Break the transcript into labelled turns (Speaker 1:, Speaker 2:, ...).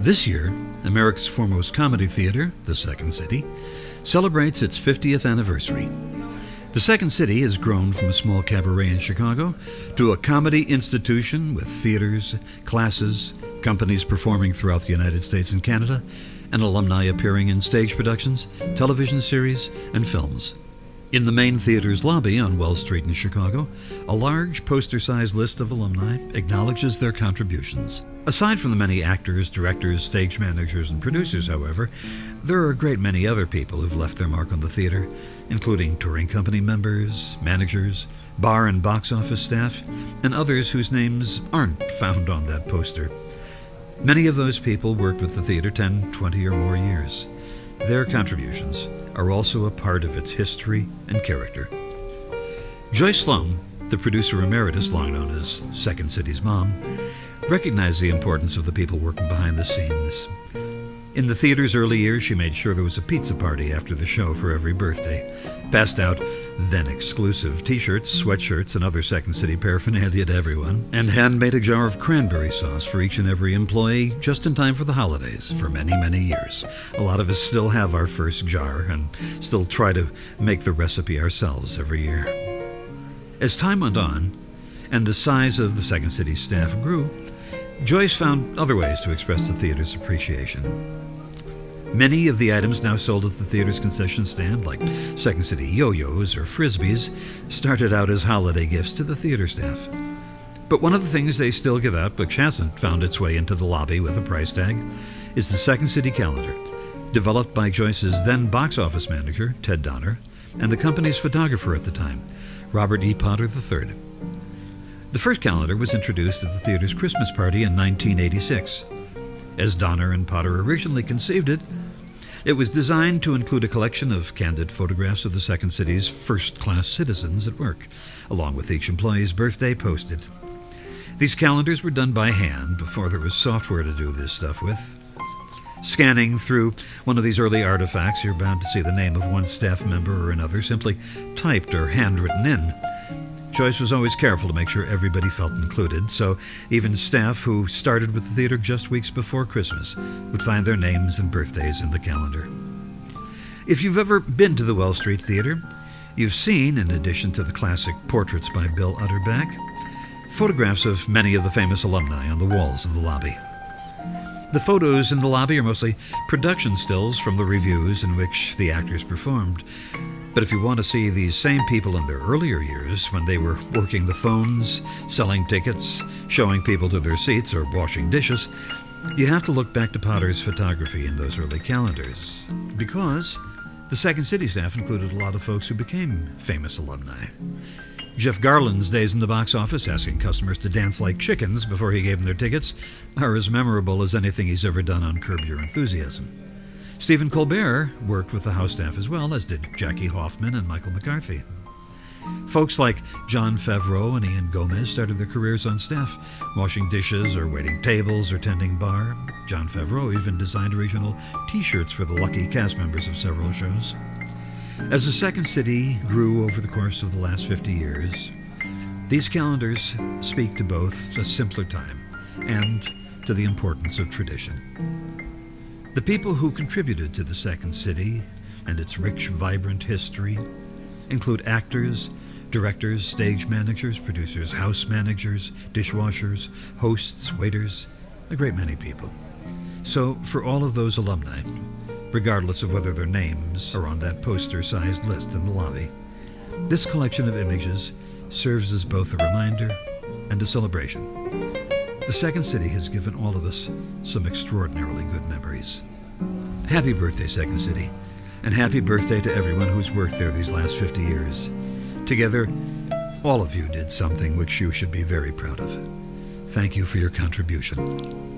Speaker 1: This year, America's foremost comedy theater, the Second City, celebrates its 50th anniversary. The Second City has grown from a small cabaret in Chicago to a comedy institution with theaters, classes, companies performing throughout the United States and Canada, and alumni appearing in stage productions, television series, and films. In the main theater's lobby on Wells Street in Chicago, a large poster-sized list of alumni acknowledges their contributions. Aside from the many actors, directors, stage managers, and producers, however, there are a great many other people who've left their mark on the theater, including touring company members, managers, bar and box office staff, and others whose names aren't found on that poster. Many of those people worked with the theater 10, 20 or more years. Their contributions are also a part of its history and character. Joyce Sloane, the producer emeritus, long known as Second City's mom, recognized the importance of the people working behind the scenes. In the theater's early years, she made sure there was a pizza party after the show for every birthday, passed out then-exclusive t-shirts, sweatshirts, and other Second City paraphernalia to everyone, and handmade a jar of cranberry sauce for each and every employee just in time for the holidays for many, many years. A lot of us still have our first jar and still try to make the recipe ourselves every year. As time went on, and the size of the Second City staff grew, Joyce found other ways to express the theater's appreciation. Many of the items now sold at the theater's concession stand, like Second City yo-yos or frisbees, started out as holiday gifts to the theater staff. But one of the things they still give out, which hasn't found its way into the lobby with a price tag, is the Second City calendar, developed by Joyce's then box office manager, Ted Donner, and the company's photographer at the time, Robert E. Potter III. The first calendar was introduced at the theater's Christmas party in 1986. As Donner and Potter originally conceived it, it was designed to include a collection of candid photographs of the Second City's first-class citizens at work, along with each employee's birthday posted. These calendars were done by hand before there was software to do this stuff with. Scanning through one of these early artifacts, you're bound to see the name of one staff member or another simply typed or handwritten in. Joyce was always careful to make sure everybody felt included, so even staff who started with the theater just weeks before Christmas would find their names and birthdays in the calendar. If you've ever been to the Wells Street Theater, you've seen, in addition to the classic portraits by Bill Utterback, photographs of many of the famous alumni on the walls of the lobby. The photos in the lobby are mostly production stills from the revues in which the actors performed. But if you want to see these same people in their earlier years, when they were working the phones, selling tickets, showing people to their seats, or washing dishes, you have to look back to Potter's photography in those early calendars, because the Second City staff included a lot of folks who became famous alumni. Jeff Garland's days in the box office, asking customers to dance like chickens before he gave them their tickets, are as memorable as anything he's ever done on Curb Your Enthusiasm. Stephen Colbert worked with the house staff as well, as did Jackie Hoffman and Michael McCarthy. Folks like Jon Favreau and Ian Gomez started their careers on staff, washing dishes or waiting tables or tending bar. Jon Favreau even designed original t-shirts for the lucky cast members of several shows. As the Second City grew over the course of the last 50 years, these calendars speak to both a simpler time and to the importance of tradition. The people who contributed to the Second City and its rich, vibrant history include actors, directors, stage managers, producers, house managers, dishwashers, hosts, waiters, a great many people. So for all of those alumni, regardless of whether their names are on that poster-sized list in the lobby, this collection of images serves as both a reminder and a celebration. The Second City has given all of us some extraordinarily good memories. Happy birthday, Second City, and happy birthday to everyone who's worked there these last 50 years. Together, all of you did something which you should be very proud of. Thank you for your contribution.